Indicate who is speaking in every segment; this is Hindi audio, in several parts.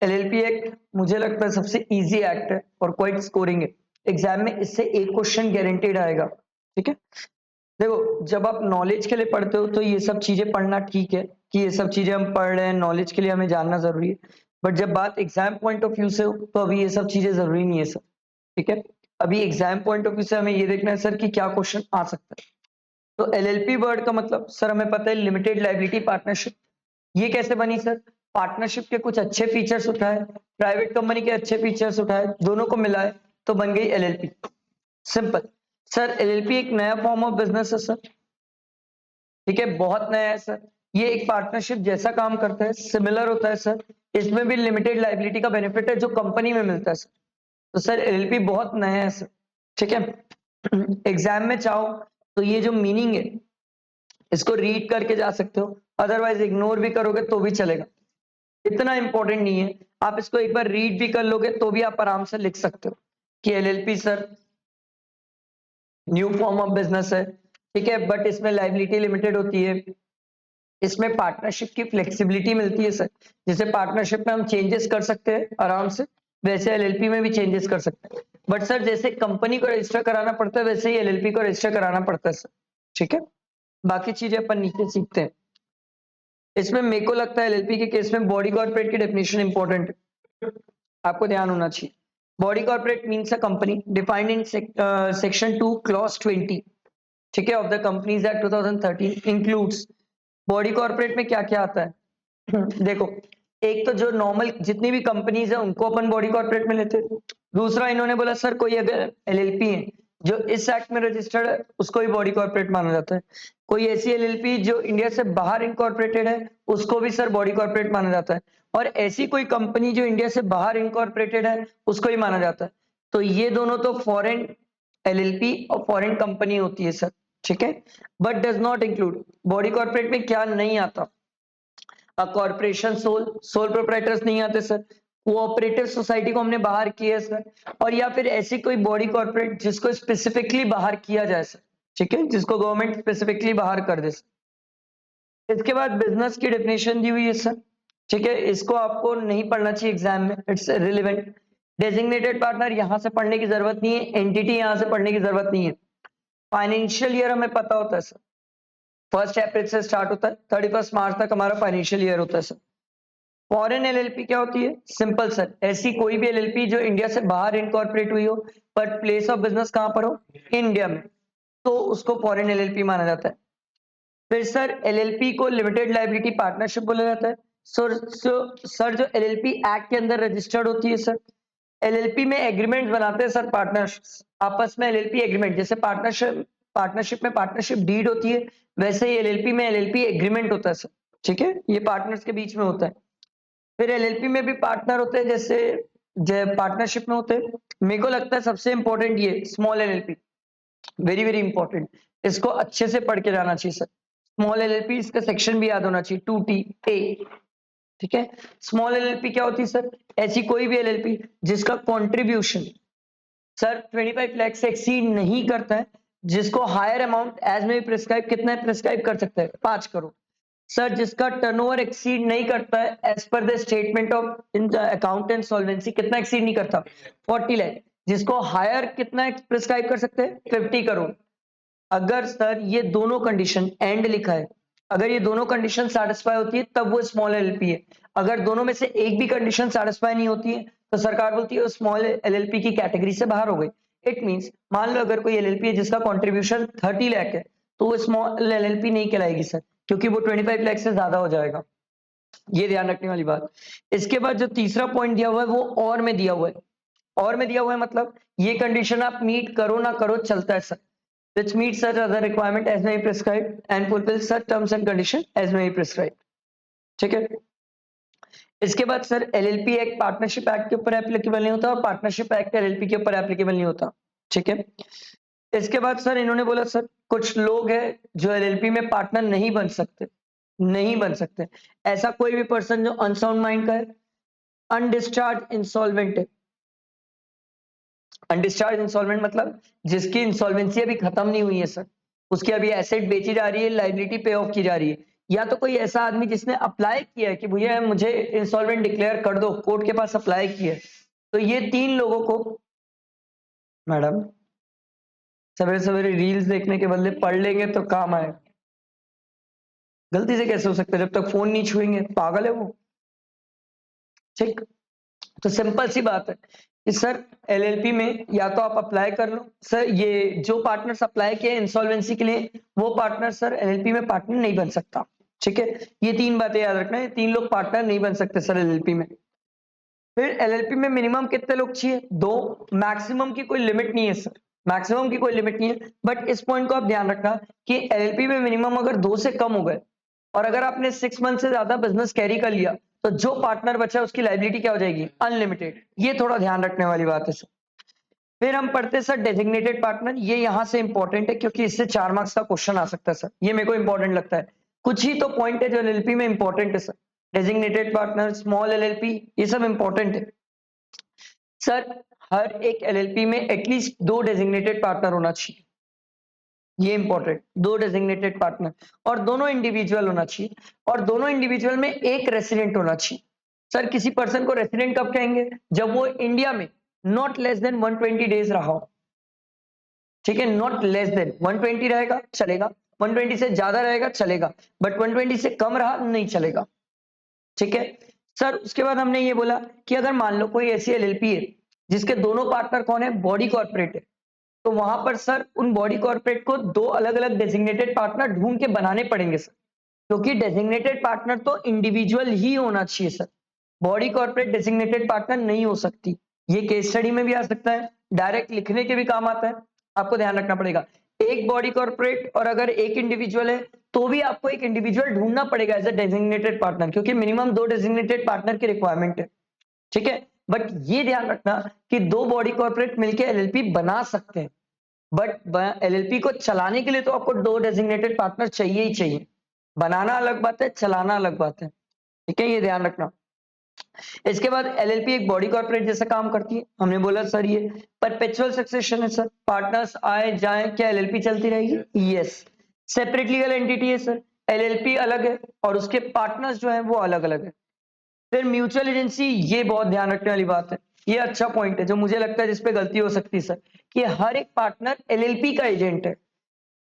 Speaker 1: एलएलपी एक्ट मुझे लगता है सबसे इजी एक्ट है और क्वाइट स्कोरिंग है। एग्जाम में इससे एक क्वेश्चन गारंटीड आएगा। ठीक है, देखो जब आप नॉलेज के लिए पढ़ते हो तो ये सब चीजें पढ़ना ठीक है कि ये सब चीजें हम पढ़ रहे हैं, नॉलेज के लिए हमें जानना जरूरी है। बट जब बात एग्जाम पॉइंट ऑफ व्यू से हो तो अभी ये सब चीजें जरूरी नहीं है सर। ठीक है, अभी एग्जाम पॉइंट ऑफ व्यू से हमें ये देखना है सर कि क्या क्वेश्चन आ सकता है। तो एलएलपी वर्ड का मतलब सर हमें पता है लिमिटेड लाइबिलिटी पार्टनरशिप। ये कैसे बनी सर? पार्टनरशिप के कुछ अच्छे फीचर्स उठाए, प्राइवेट कंपनी के अच्छे फीचर्स उठाए, दोनों को मिलाए तो बन गई एलएलपी। सिंपल सर, एलएलपी एक नया फॉर्म ऑफ बिजनेस है सर। ठीक है, बहुत नया है सर। ये एक पार्टनरशिप जैसा काम करता है, सिमिलर होता है सर। इसमें भी लिमिटेड लाइबिलिटी का बेनिफिट है जो कंपनी में मिलता है सर। तो सर एलएलपी बहुत नया है सर। ठीक है, एग्जाम में चाहो तो ये जो मीनिंग है इसको रीड करके जा सकते हो, अदरवाइज इग्नोर भी करोगे तो भी चलेगा, इतना इंपॉर्टेंट नहीं है। आप इसको एक बार रीड भी कर लोगे तो भी आप आराम से लिख सकते हो कि LLP sir new form of business है। ठीक है, बट इसमें लाइबिलिटी लिमिटेड होती है, इसमें पार्टनरशिप की फ्लेक्सिबिलिटी मिलती है सर। जैसे पार्टनरशिप में हम चेंजेस कर सकते हैं आराम से, वैसे एलएलपी में भी चेंजेस कर सकते हैं। बट सर जैसे कंपनी को रजिस्टर कराना पड़ता है वैसे ही एलएलपी को रजिस्टर कराना पड़ता है सर। ठीक है, बाकी चीजें अपन नीचे सीखते हैं। इसमें मेरे को लगता है एलएलपी के केस में बॉडी कॉर्पोरेट की डेफिनेशन इंपॉर्टेंट है, आपको ध्यान होना चाहिए। Body corporate means a company defined in section 2 clause 20, ठीक है, of the companies act 2013 includes. Body corporate में क्या क्या आता है? देखो, एक तो जो नॉर्मल जितनी भी कंपनीज है उनको अपन बॉडी कॉर्पोरेट में लेते हैं। दूसरा इन्होंने बोला सर कोई अगर एलएलपी है जो इस एक्ट में रजिस्टर्ड है उसको ही बॉडी कॉर्पोरेट माना जाता है। कोई ऐसी एलएलपी जो इंडिया से बाहर इनकॉर्पोरेटेड है उसको भी सर बॉडी कॉर्पोरेट माना जाता है। और ऐसी कोई कंपनी जो इंडिया से बाहर इनकॉर्पोरेटेड है उसको ही माना जाता है। तो ये दोनों तो फॉरेन एलएलपी और फॉरेन कंपनी होती है सर। ठीक है, but does not include, body corporate में क्या नहीं आता? कॉर्पोरेशन सोल प्रोप्राइटर्स नहीं आते सर। कोऑपरेटिव सोसाइटी को हमने बाहर किया है सर। और या फिर ऐसी कोई बॉडी कॉर्पोरेट जिसको स्पेसिफिकली बाहर किया जाए सर। ठीक है, जिसको गवर्नमेंट स्पेसिफिकली बाहर कर दे सर। इसके बाद बिजनेस की डेफिनेशन दी हुई है सर। ठीक है, इसको आपको नहीं पढ़ना चाहिए एग्जाम में, इट्स रिलेवेंट। डेजिग्नेटेड पार्टनर यहां से पढ़ने की जरूरत नहीं है, एंटिटी यहां से पढ़ने की जरूरत नहीं है। फाइनेंशियल ईयर हमें पता होता है सर, 1 अप्रैल से स्टार्ट होता है, 31 मार्च तक हमारा फाइनेंशियल ईयर होता है सर। फॉरेन एलएलपी क्या होती है? सिंपल सर, ऐसी कोई भी एलएलपी जो इंडिया से बाहर इनकॉर्पोरेट हुई हो बट प्लेस ऑफ बिजनेस कहां पर हो? इंडिया में, तो उसको फॉरेन एलएलपी माना जाता है। फिर सर एलएलपी को लिमिटेड लाइबिलिटी पार्टनरशिप बोला जाता है। सर जो एलएलपी एक्ट के अंदर रजिस्टर्ड होती है सर, एलएलपी में एग्रीमेंट बनाते हैं सर पार्टनर्स आपस में, एलएलपी एग्रीमेंट जैसे पार्टनरशिप में पार्टनरशिप डीड होती है वैसे ही एलएलपी में एलएलपी एग्रीमेंट होता है सर। ठीक है, ये पार्टनर्स के बीच में होता है। फिर एलएलपी में भी पार्टनर होते हैं जैसे पार्टनरशिप में होते हैं। मेरे को लगता है सबसे इंपॉर्टेंट ये small LLP, very very important, इसको अच्छे से पढ़ के जाना चाहिए सर। स्मॉल एलएलपी इसका सेक्शन भी याद होना चाहिए 2T ए। ठीक है, स्मॉल एलएलपी क्या होती है सर? ऐसी कोई भी एलएलपी जिसका कंट्रीब्यूशन सर 25 लाख से एक्सीड नहीं करता है, जिसको हायर अमाउंट एज में प्रिस्क्राइब, कितना प्रिस्क्राइब कर सकता है? 5 करोड़। सर जिसका टर्नओवर एक्सीड नहीं करता है एज पर the statement of in accountant solvency, कितना एक्सीड नहीं करता? 40 लाख। जिसको हायर कितना प्रिस्क्राइब कर सकते हैं? 50 करोड़। अगर सर ये दोनों कंडीशन एंड लिखा है, अगर ये दोनों कंडीशन सेटिस्फाई होती है तब वो स्मॉल एलएलपी है। अगर दोनों में से एक भी कंडीशन सेटिस्फाई नहीं होती है तो सरकार बोलती है स्मॉल एलएलपी की कैटेगरी से बाहर हो गई। इट मींस मान लो अगर कोई एलएलपी है जिसका कंट्रीब्यूशन 30 लाख है तो वो स्मॉल एलएलपी नहीं कहलाएगी सर, क्योंकि वो 25 लाख से ज्यादा हो जाएगा। ये ध्यान रखने वाली बात। इसके बाद जो तीसरा पॉइंट दिया हुआ है वो और में दिया हुआ है। और में दिया हुआ है मतलब ये कंडीशन आप मीट करो ना करो चलता है sir, which meets such other requirement as may be prescribed and fulfills such terms and condition as may be prescribed। ठीक है, इसके बाद sir LLP act partnership act के ऊपर एप्लीकेबल नहीं होता और पार्टनरशिप एक्ट एलएलपी के ऊपर एप्लीकेबल नहीं होता। ठीक है, इसके बाद सर इन्होंने बोला सर कुछ लोग हैं जो एलएलपी में पार्टनर नहीं बन सकते, नहीं बन सकते। ऐसा कोई भी पर्सन जो अनसाउंड माइंड का है, अनडिस्चार्ज इंसॉल्वेंट है। अनडिस्चार्ज इंसॉल्वेंट मतलब जिसकी इंसॉल्वेंसी अभी खत्म नहीं हुई है सर, उसकी अभी एसेट बेची जा रही है, लाइबिलिटी पे ऑफ की जा रही है, या तो कोई ऐसा आदमी जिसने अप्लाई किया है कि भैया मुझे इंसॉल्वेंट डिक्लेयर कर दो, कोर्ट के पास अप्लाई किया है, तो ये 3 लोगों को मैडम सवेरे सवेरे रील्स देखने के बदले पढ़ लेंगे तो काम आएगा। गलती से कैसे हो सकता है जब तक फोन नहीं छुएंगे? पागल है वो। ठीक, तो सिंपल सी बात है कि सर एलएलपी में या तो आप अप्लाई कर लो। सर ये जो पार्टनर्स अप्लाई किए इंसॉल्वेंसी के लिए, वो पार्टनर सर एलएलपी में पार्टनर नहीं बन सकता। ठीक है, ये 3 बातें याद रखना है, 3 लोग पार्टनर नहीं बन सकते सर एलएलपी में। फिर एलएलपी में मिनिमम कितने लोग चाहिए? 2। मैक्सिमम की कोई लिमिट नहीं है सर, मैक्सिमम की कोई लिमिट नहीं है, बट इस पॉइंट को आप ध्यान रखना कि एलएलपी में मिनिमम अगर 2 से कम हो गए और अगर आपने 6 मंथ से ज्यादा बिजनेस कैरी कर लिया, तो जो पार्टनर बचा उसकी लाइबिलिटी क्या हो जाएगी? अनलिमिटेड। ये थोड़ा ध्यान रखने वाली बात है सर। फिर हम पढ़ते हैं सर डेजिग्नेटेड पार्टनर। ये यहां से इंपॉर्टेंट है क्योंकि इससे 4 मार्क्स का क्वेश्चन आ सकता है सर, ये मेरे को इंपॉर्टेंट लगता है। कुछ ही तो पॉइंट है जो एलएलपी में इंपॉर्टेंट है sir. Designated partner, small LLP, ये सब इंपॉर्टेंट है सर। हर एक एलएलपी में एटलीस्ट 2 डेजिग्नेटेड पार्टनर होना चाहिए, ये इंपॉर्टेंट। 2 डेजिग्नेटेड पार्टनर और दोनों इंडिविजुअल होना चाहिए, और दोनों इंडिविजुअल में एक रेसिडेंट होना चाहिए। सर किसी पर्सन को रेसिडेंट कब कहेंगे? जब वो इंडिया में नॉट लेस देन 120 डेज रहा हो। ठीक है, नॉट लेस देन 120 रहेगा चलेगा, 120 से ज्यादा रहेगा चलेगा, बट 120 से कम रहा नहीं चलेगा। ठीक है सर, उसके बाद हमने ये बोला कि अगर मान लो कोई ऐसी एलएलपी है जिसके दोनों पार्टनर कौन है? बॉडी कॉर्पोरेट है, तो वहां पर सर उन बॉडी कॉर्पोरेट को 2 अलग अलग डेजिग्नेटेड पार्टनर ढूंढ के बनाने पड़ेंगे सर, क्योंकि डेजिग्नेटेड पार्टनर तो इंडिविजुअल ही होना चाहिए sir, body corporate designated partner नहीं हो सकती। ये केस स्टडी में भी आ सकता है, डायरेक्ट लिखने के भी काम आता है, आपको ध्यान रखना पड़ेगा। एक बॉडी कॉर्पोरेट और अगर एक इंडिविजुअल है तो भी आपको एक इंडिविजुअल ढूंढना पड़ेगा एज अ डेजिग्नेटेड पार्टनर, क्योंकि मिनिमम 2 डेजिग्नेटेड पार्टनर की रिक्वायरमेंट है। ठीक है, बट ये ध्यान रखना कि 2 बॉडी कॉर्पोरेट मिलकर एलएलपी बना सकते हैं, बट एलएलपी को चलाने के लिए तो आपको 2 डेजिग्नेटेड पार्टनर चाहिए ही चाहिए। बनाना अलग बात है, चलाना अलग बात है। ठीक है, ये ध्यान रखना। इसके बाद एलएलपी एक बॉडी कॉर्पोरेट जैसा काम करती है। हमने बोला सर ये परपेचुअल सक्सेशन है सर, पार्टनर्स आए जाए, क्या एलएलपी चलती रहेगी? यस। सेपरेट लीगल एंटिटी है सर, एलएलपी अलग है और उसके पार्टनर्स जो है वो अलग अलग है। फिर म्यूचुअल एजेंसी, ये बहुत ध्यान रखने वाली बात है, ये अच्छा पॉइंट है जो मुझे लगता है जिसपे गलती हो सकती है सर, कि हर एक पार्टनर एलएलपी का एजेंट है।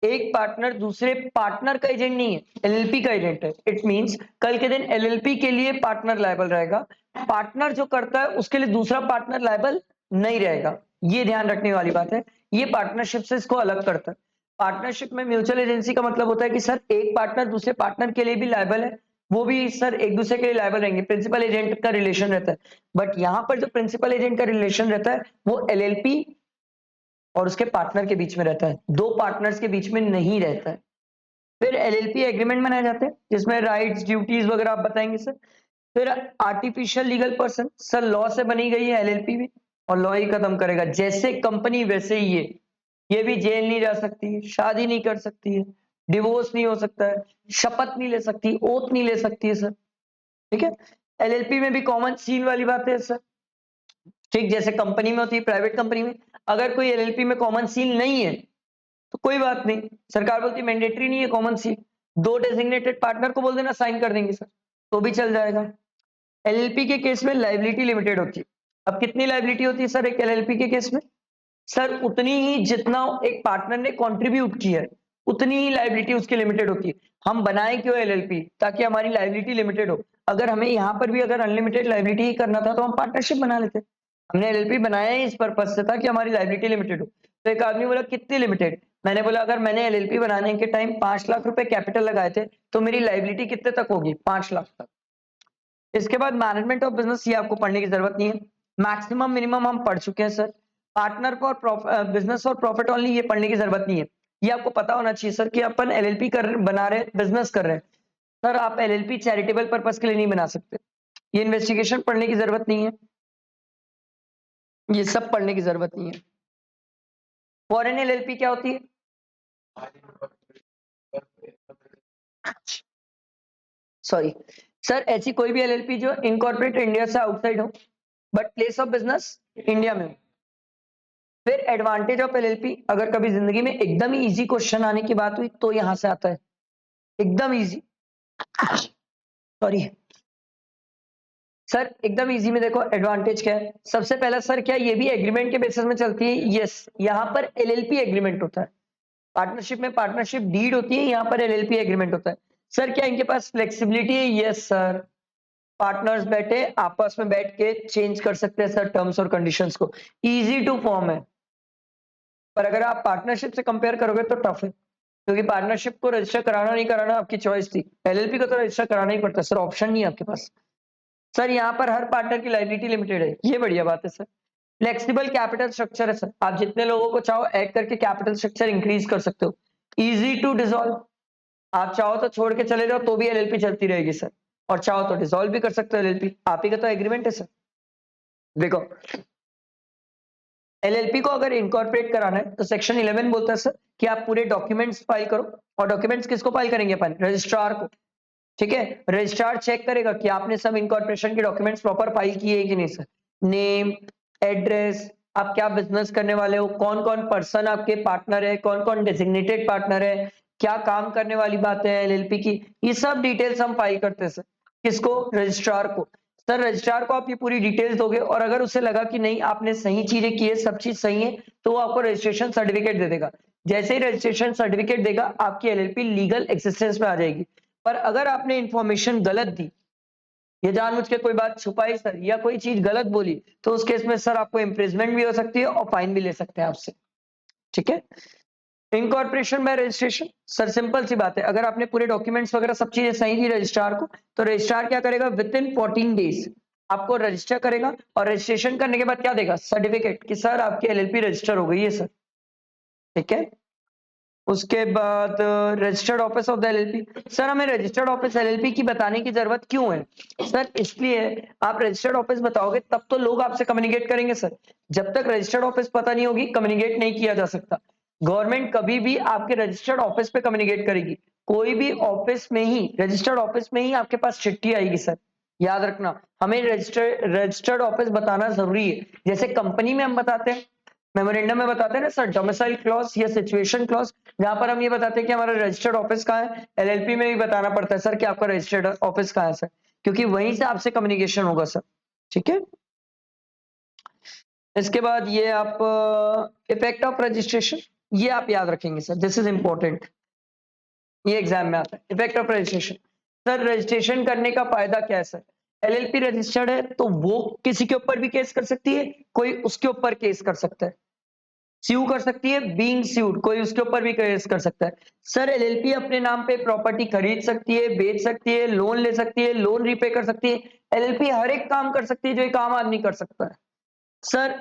Speaker 1: एक पार्टनर दूसरे पार्टनर का एजेंट नहीं है, एलएलपी का एजेंट है। इट मींस कल के दिन एलएलपी के लिए पार्टनर लायबल रहेगा, पार्टनर जो करता है उसके लिए दूसरा पार्टनर लायबल नहीं रहेगा। ये ध्यान रखने वाली बात है, ये पार्टनरशिप से इसको अलग करता है। पार्टनरशिप में म्यूचुअल एजेंसी का मतलब होता है कि सर एक पार्टनर दूसरे पार्टनर के लिए भी लायबल है, वो भी सर एक दूसरे के लिए लायबल रहेंगे, प्रिंसिपल एजेंट का रिलेशन रहता है। बट यहाँ पर जो प्रिंसिपल एजेंट का रिलेशन रहता है वो एलएलपी और उसके पार्टनर के बीच में रहता है, 2 पार्टनर्स के बीच में नहीं रहता है। फिर एलएलपी एग्रीमेंट बनाए जाते हैं जिसमें राइट्स ड्यूटीज वगैरह आप बताएंगे सर। फिर artificial legal person, sir law से बनी गई है एलएलपी भी और लॉ ही खत्म करेगा, जैसे कंपनी वैसे ही ये भी जेल नहीं जा सकती, शादी नहीं कर सकती है, डिवोर्स नहीं हो सकता है, शपथ नहीं ले सकती, ओथ नहीं ले सकती है सर। ठीक है, एलएलपी में भी कॉमन सील वाली बात है सर। ठीक, जैसे कंपनी में होती है, प्राइवेट कंपनी में अगर कोई एलएलपी में कॉमन सील नहीं है तो कोई बात नहीं, सरकार बोलती मैंडेटरी नहीं है कॉमन सील, 2 डेजिग्नेटेड पार्टनर को बोल देना साइन कर देंगे सर, तो भी चल जाएगा। एलएलपी के केस में लायबिलिटी लिमिटेड होती है। अब कितनी लायबिलिटी होती है सर एक एलएलपी के केस में? सर उतनी ही जितना एक पार्टनर ने कंट्रीब्यूट किया है उतनी ही लायबिलिटी उसकी लिमिटेड होती है। हम बनाए क्यों एलएलपी? ताकि हमारी लायबिलिटी लिमिटेड हो। अगर हमें यहाँ पर भी अगर अनलिमिटेड लायबिलिटी ही करना था तो हम पार्टनरशिप बना लेते। हमने एलएलपी बनाया ही इस पर्पज से था कि हमारी लायबिलिटी लिमिटेड हो। तो एक आदमी बोला कितनी लिमिटेड? मैंने बोला अगर मैंने एलएलपी बनाने के टाइम 5 लाख रुपए कैपिटल लगाए थे तो मेरी लायबिलिटी कितने तक होगी? 5 लाख तक। इसके बाद मैनेजमेंट ऑफ बिजनेस, ये आपको पढ़ने की जरूरत नहीं है, मैक्सिमम मिनिमम हम पढ़ चुके हैं सर। पार्टनर फॉर बिजनेस और प्रॉफिट ओनली, ये पढ़ने की जरूरत नहीं है, ये आपको पता होना चाहिए सर कि अपन एलएलपी बना रहे हैं, बिजनेस कर रहे हैं। सर आप एलएलपी चैरिटेबल पर्पस के लिए नहीं बना सकते, ये इन्वेस्टिगेशन पढ़ने की जरूरत नहीं है, ये सब पढ़ने की जरूरत नहीं है। फॉरेन एलएलपी क्या होती है? सॉरी सर, ऐसी कोई भी एलएलपी जो इनकॉर्पोरेट इंडिया से आउटसाइड हो but place of business India में हो। फिर एडवांटेज ऑफ एलएलपी, अगर कभी जिंदगी में एकदम ही इजी क्वेश्चन आने की बात हुई तो यहां से आता है, एकदम इजी। सॉरी सर, एकदम इजी में देखो एडवांटेज क्या है। सबसे पहला सर, क्या ये भी एग्रीमेंट के बेसिस में चलती है? यस, यहाँ पर एलएलपी एग्रीमेंट होता है। पार्टनरशिप में पार्टनरशिप डीड होती है, यहाँ पर एलएलपी एग्रीमेंट होता है। सर, क्या इनके पास फ्लेक्सिबिलिटी है? यस सर, पार्टनर्स बैठे आपस में बैठ के चेंज कर सकते हैं सर टर्म्स और कंडीशंस को, इजी टू फॉर्म है। पर अगर आप पार्टनरशिप से कंपेयर करोगे तो टफ है, क्योंकि पार्टनरशिप को रजिस्टर कराना नहीं कराना आपकी चॉइस थी। एलएलपी को तो रजिस्टर कराना ही पड़ता है सर, ऑप्शन नहीं है आपके पास। सर, यहाँ पर हर पार्टनर की लायबिलिटी लिमिटेड है, ये बढ़िया बात है सर। फ्लेक्सिबल कैपिटल स्ट्रक्चर है सर, आप जितने लोगों को चाहो ऐड करके कैपिटल स्ट्रक्चर इंक्रीज कर सकते हो। इजी टू डिसॉल्व, आप चाहो तो छोड़ के चले जाओ तो भी एलएलपी चलती रहेगी सर, और चाहो तो डिसॉल्व भी कर सकते हो एलएलपी, आप ही का तो एग्रीमेंट है सर। देखो, एलएलपी को अगर इनकॉर्पोरेट कराना है तो सेक्शन 11 बोलता है सर कि आप पूरे डॉक्यूमेंट्स फाइल करो, और डॉक्यूमेंट्स किसको फाइल करेंगे अपन? रजिस्ट्रार को। ठीक है, रजिस्ट्रार चेक करेगा कि आपने सब इनकॉर्पोरेशन के डॉक्यूमेंट्स प्रॉपर फाइल किए हैं कि नहीं सर। नेम, एड्रेस, आप क्या बिजनेस करने वाले हो, कौन कौन पर्सन आपके पार्टनर है, कौन कौन डेजिग्नेटेड पार्टनर है, क्या काम करने वाली बातें हैं एलएलपी की, ये सब डिटेल्स हम फाइल करते हैं सर। किसको? रजिस्ट्रार को। सर, रजिस्ट्रार को आप ये पूरी डिटेल्स दोगे, और अगर उसे लगा कि नहीं आपने सही चीजें की है, सब चीज सही है, तो वो आपको रजिस्ट्रेशन सर्टिफिकेट दे देगा। जैसे ही रजिस्ट्रेशन सर्टिफिकेट देगा, आपकी एलएलपी लीगल एक्सिस्टेंस में आ जाएगी। पर अगर आपने इंफॉर्मेशन गलत दी, ये जानबूझ के कोई बात छुपाई सर, या कोई चीज गलत बोली, तो उस केस में सर आपको इम्प्रिजमेंट भी हो सकती है और फाइन भी ले सकते हैं आपसे। ठीक है, incorporation by registration, sir simple सी बात है, अगर आपने पूरे डॉक्यूमेंट्स वगैरह सब चीजें सही दी रजिस्ट्रार को, तो रजिस्ट्रार क्या करेगा? विद इन 14 डेज आपको रजिस्टर करेगा, और रजिस्ट्रेशन करने के बाद क्या देगा? सर्टिफिकेट कि सर आपकी एलएलपी रजिस्टर हो गई है सर। ठीक है, उसके बाद registered office of the LLP. Sir, हमें रजिस्टर्ड ऑफिस एलएलपी की बताने की जरूरत क्यों है? सर, इसलिए आप रजिस्टर्ड ऑफिस बताओगे तब तो लोग आपसे कम्युनिकेट करेंगे सर। जब तक रजिस्टर्ड ऑफिस पता नहीं होगी, कम्युनिकेट नहीं किया जा सकता। गवर्नमेंट कभी भी आपके रजिस्टर्ड ऑफिस पे कम्युनिकेट करेगी, कोई भी ऑफिस में ही, रजिस्टर्ड ऑफिस में ही आपके पास चिट्ठी आएगी सर। याद रखना, हमें रजिस्टर्ड ऑफिस बताना जरूरी है। जैसे कंपनी में हम बताते हैं, मेमोरेंडम में बताते हैं ना सर, डोमिसाइल क्लॉज या सिचुएशन क्लॉज, जहां पर हम ये बताते हैं कि हमारा रजिस्टर्ड ऑफिस कहाँ है। एलएलपी में भी बताना पड़ता है सर कि आपका रजिस्टर्ड ऑफिस कहाँ है सर, क्योंकि वहीं से आपसे कम्युनिकेशन होगा सर। ठीक है, इसके बाद ये आप इफेक्ट ऑफ रजिस्ट्रेशन, ये आप याद रखेंगे सर, दिस इज इंपॉर्टेंट, ये एग्जाम में आता है। Effect of registration, sir registration करने का फायदा क्या है सर? एलएलपी रजिस्टर्ड है तो वो किसी के ऊपर भी केस कर सकती है, कोई उसके ऊपर केस कर सकता है, स्यू कर सकती है, बीइंग स्यूड, कोई उसके ऊपर भी केस कर सकता है। सर, एलएलपी अपने नाम पे प्रॉपर्टी खरीद सकती है, बेच सकती है, लोन ले सकती है, लोन रीपे कर सकती है। एलएलपी हर एक काम कर सकती है जो एक आम आदमी कर सकता है। Sir,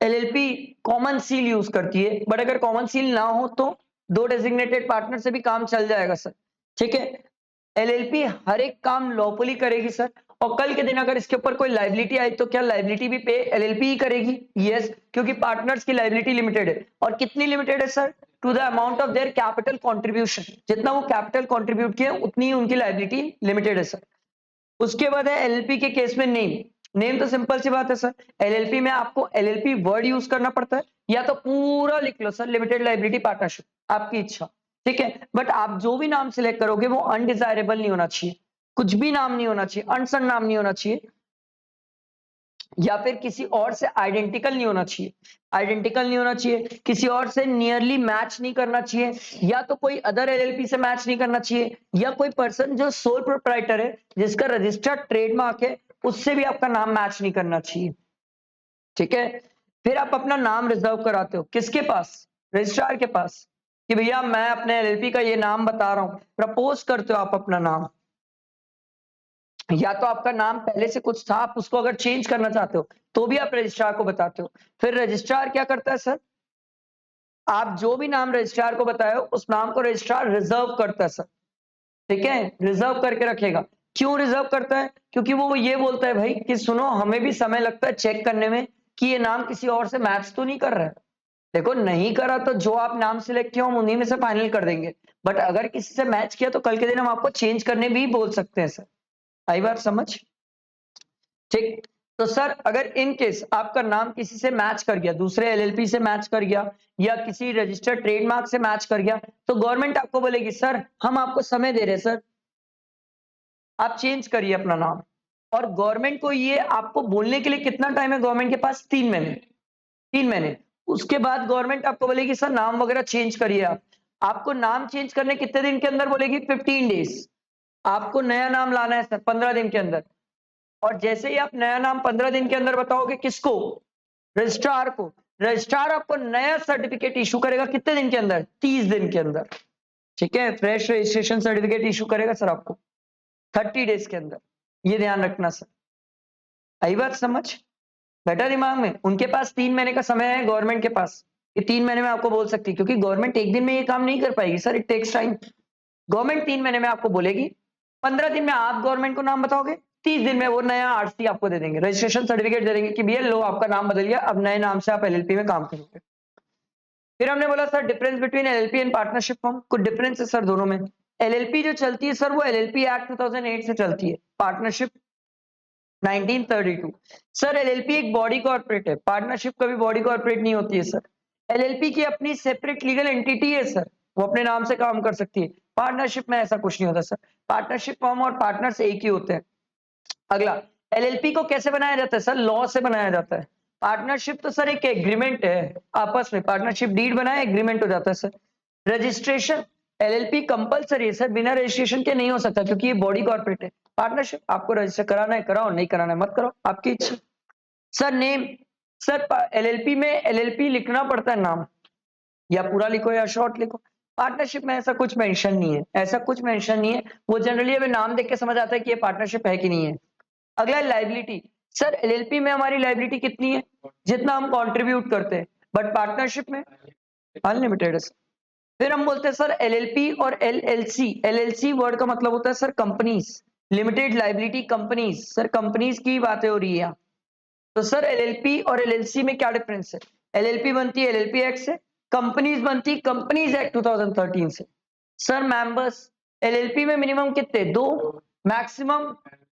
Speaker 1: LLP common seal use करती है, बट अगर कॉमन सील ना हो तो दो डेजिग्नेटेड पार्टनर से भी काम चल जाएगा सर। ठीक है, एलएलपी हर एक काम लॉफुली करेगी सर, और कल के दिन अगर इसके ऊपर कोई लाइबिलिटी आई तो क्या लाइबिलिटी भी पे एलएलपी ही करेगी? यस, क्योंकि पार्टनर्स की लाइबिलिटी लिमिटेड है। और कितनी लिमिटेड है sir? To the amount of their capital contribution, जितना वो कैपिटल कंट्रीब्यूट किया उतनी ही उनकी लाइबिलिटी लिमिटेड है सर। उसके बाद है एलएलपी के केस में नेम। नेम तो सिंपल सी बात है सर, एलएलपी में आपको एलएलपी वर्ड यूज करना पड़ता है, या तो पूरा लिख लो सर, लिमिटेड लाइबिलिटी पार्टनरशिप, आपकी इच्छा। ठीक है, बट आप जो भी नाम सिलेक्ट करोगे वो अनडिजायरेबल नहीं होना चाहिए, कुछ भी नाम नहीं होना चाहिए, अनसन नाम नहीं होना चाहिए, या फिर किसी और से आइडेंटिकल नहीं होना चाहिए। आइडेंटिकल नहीं होना चाहिए, किसी और से नियरली मैच नहीं करना चाहिए, या तो कोई अदर एलएलपी से मैच नहीं करना चाहिए, या कोई पर्सन जो सोल प्रोप्राइटर है, जिसका रजिस्टर्ड ट्रेडमार्क है, उससे भी आपका नाम मैच नहीं करना चाहिए। ठीक है, फिर आप अपना नाम रिजर्व कराते हो किसके पास? रजिस्ट्रार के पास, कि भैया मैं अपने एलएलपी का ये नाम बता रहा हूं, प्रपोज करते हो आप अपना नाम, या तो आपका नाम पहले से कुछ था, आप उसको अगर चेंज करना चाहते हो तो भी आप रजिस्ट्रार को बताते हो। फिर रजिस्ट्रार क्या करता है सर? आप जो भी नाम रजिस्ट्रार को बताए हो उस नाम को रजिस्ट्रार रिजर्व करता है सर। ठीक है, रिजर्व करके रखेगा। क्यों रिजर्व करता है? क्योंकि वो ये बोलता है भाई कि सुनो, हमें भी समय लगता है चेक करने में कि ये नाम किसी और से मैच तो नहीं कर रहा है। देखो, नहीं करा तो जो आप नाम सिलेक्ट किया हम उन्हीं में से फाइनल कर देंगे, बट अगर किसी से मैच किया तो कल के दिन हम आपको चेंज करने भी बोल सकते हैं सर। आई बात समझ? ठीक, तो सर अगर इन केस आपका नाम किसी से मैच कर गया, दूसरे एलएलपी से मैच कर गया, या किसी रजिस्टर्ड ट्रेडमार्क से मैच कर गया, तो गवर्नमेंट आपको बोलेगी सर हम आपको समय दे रहे हैं सर, आप चेंज करिए अपना नाम। और गवर्नमेंट को ये आपको बोलने के लिए कितना टाइम है गवर्नमेंट के पास? 3 महीने। 3 महीने। उसके बाद गवर्नमेंट आपको बोलेगी सर नाम वगैरह चेंज करिए आप। आपको नाम चेंज करने कितने दिन के अंदर बोलेगी? 15 डेज। आपको नया नाम लाना है सर 15 दिन के अंदर। और जैसे ही आप नया नाम 15 दिन के अंदर बताओगे, किसको? रजिस्ट्रार को। रजिस्ट्रार आपको नया सर्टिफिकेट इशू करेगा कितने दिन के अंदर? 30 दिन के अंदर। ठीक है, फ्रेश रजिस्ट्रेशन सर्टिफिकेट इशू करेगा सर आपको 30 डेज के अंदर। ये ध्यान रखना सर। आई बात समझ? बैठा दिमाग में? उनके पास 3 महीने का समय है गवर्नमेंट के पास, ये 3 महीने में आपको बोल सकती है, क्योंकि गवर्नमेंट एक दिन में ये काम नहीं कर पाएगी sir, it takes time. Government 3 महीने में आपको बोलेगी, 15 दिन में आप गवर्नमेंट को नाम बताओगे, 30 दिन में वो नया आरसी आपको दे देंगे, रजिस्ट्रेशन सर्टिफिकेट दे देंगे कि भैया लो आपका नाम बदल गया, अब नए नाम से आप एलएलपी में काम करोगे। फिर हमने बोला sir difference between LLP and partnership form. कुछ डिफरेंस है सर दोनों में। एलएलपी जो चलती है सर वो एलएलपी एक्ट 2008 से चलती है, पार्टनरशिप 1932। सर एलएलपी एक बॉडी कॉर्पोरेट है, पार्टनरशिप कभी बॉडी कॉर्पोरेट नहीं होती है सर। एलएलपी की अपनी सेपरेट लीगल एंटिटी है सर, वो अपने नाम से काम कर सकती है। पार्टनरशिप में ऐसा कुछ नहीं होता सर, पार्टनरशिप फॉर्म और पार्टनर्स एक ही होते हैं। अगला, एलएलपी को कैसे बनाया जाता है सर? लॉ से बनाया जाता है। पार्टनरशिप तो सर एक एग्रीमेंट है आपस में, पार्टनरशिप डीड बनाए एग्रीमेंट हो जाता है सर। रजिस्ट्रेशन एलएलपी कंपलसरी है सर, बिना रजिस्ट्रेशन के नहीं हो सकता, क्योंकि ये बॉडी कॉर्पोरेट है। पार्टनरशिप आपको रजिस्टर कराना है कराओ, नहीं कराना है मत करो, आपकी इच्छा। सर नेम, सर एलएलपी में एलएलपी लिखना पड़ता है नाम, या पूरा लिखो या शॉर्ट लिखो। पार्टनरशिप में ऐसा कुछ मेंशन नहीं है, ऐसा कुछ मेंशन नहीं है, वो जनरली हमें नाम देख के समझ आता है कि ये पार्टनरशिप है कि नहीं है। अगला लाइबिलिटी, सर एलएलपी में हमारी लाइबिलिटी कितनी है? जितना हम कंट्रीब्यूट करते हैं, बट पार्टनरशिप में अनलिमिटेड है। फिर हम बोलते हैं सर एलएलपी और एलएलसी। एलएलसी वर्ड का मतलब होता है sir companies, limited liability companies. Sir companies की बातें हो रही है। तो सर एलएलपी और एलएलसी में क्या डिफरेंस है? एलएलपी बनती है एलएलपी एक्ट से, कंपनीज बनती है कंपनीज एक्ट 2013 से। सर मेंबर्स, एलएलपी में मिनिमम कितने? 2, मैक्सिमम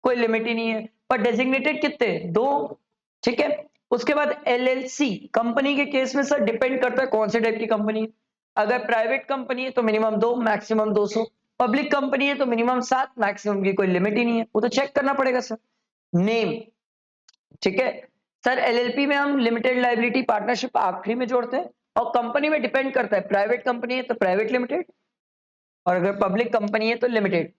Speaker 1: कोई लिमिट ही नहीं है, पर डेजिग्नेटेड कितने? 2। ठीक है। उसके बाद एलएलसी कंपनी के केस में सर डिपेंड करता है कौन से टाइप की कंपनी है। अगर प्राइवेट कंपनी है तो मिनिमम 2, मैक्सिमम 200। पब्लिक कंपनी है तो मिनिमम 7, मैक्सिमम की कोई लिमिट ही नहीं है, वो तो चेक करना पड़ेगा सर। नेम, ठीक है। सर एलएलपी में हम लिमिटेड लाइबिलिटी पार्टनरशिप आखिरी में जोड़ते हैं, और कंपनी में डिपेंड करता है, प्राइवेट कंपनी है तो प्राइवेट लिमिटेड, और अगर पब्लिक कंपनी है तो लिमिटेड।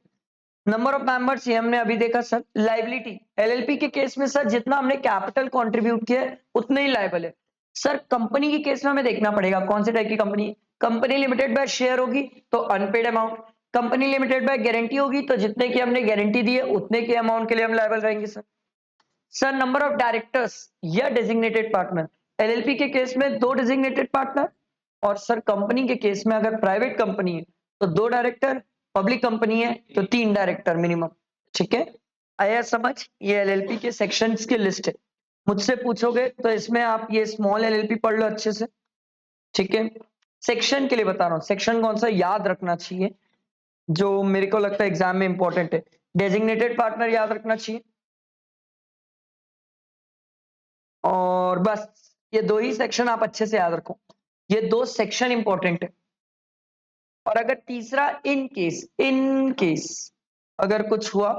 Speaker 1: नंबर ऑफ मेंबर्स ये हमने अभी देखा सर। लाइबिलिटी एलएलपी के केस में सर जितना हमने कैपिटल कंट्रीब्यूट किया है उतने ही लायबल है। सर कंपनी के केस में हमें देखना पड़ेगा कौन से टाइप की कंपनी है। कंपनी लिमिटेड बाय शेयर होगी तो unpaid amount, company limited by guarantee होगी तो जितने की हमने गारंटी दी है उतने के अमाउंट के लिए हम लायबल रहेंगे sir. Sir number of directors या डेजिग्नेटेड पार्टनर, एलएलपी के केस में 2 डेजिग्नेटेड पार्टनर, और सर कंपनी के केस में अगर प्राइवेट कंपनी है तो 2 डायरेक्टर, पब्लिक कंपनी है तो 3 डायरेक्टर मिनिमम। ठीक है, आया समझ? ये एलएलपी के सेक्शंस की लिस्ट है। मुझसे पूछोगे तो इसमें आप ये स्मॉल एलएलपी पढ़ लो अच्छे से। ठीक है, सेक्शन के लिए बता रहा हूँ, सेक्शन कौन सा याद रखना चाहिए जो मेरे को लगता है एग्जाम में इंपॉर्टेंट है। डेजिग्नेटेड पार्टनर याद रखना चाहिए, और बस ये 2 ही सेक्शन आप अच्छे से याद रखो, ये 2 सेक्शन इंपॉर्टेंट है। और अगर तीसरा इन केस अगर कुछ हुआ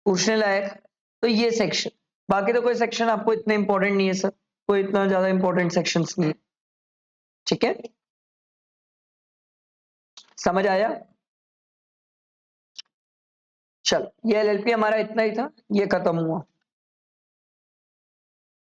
Speaker 1: पूछने लायक तो ये सेक्शन, बाकी तो कोई सेक्शन आपको इतना इंपॉर्टेंट नहीं है सर, कोई इतना ज्यादा इंपॉर्टेंट सेक्शंस नहीं है। ठीक है, समझ आया? चल ये एलएलपी हमारा इतना ही था, ये खत्म हुआ।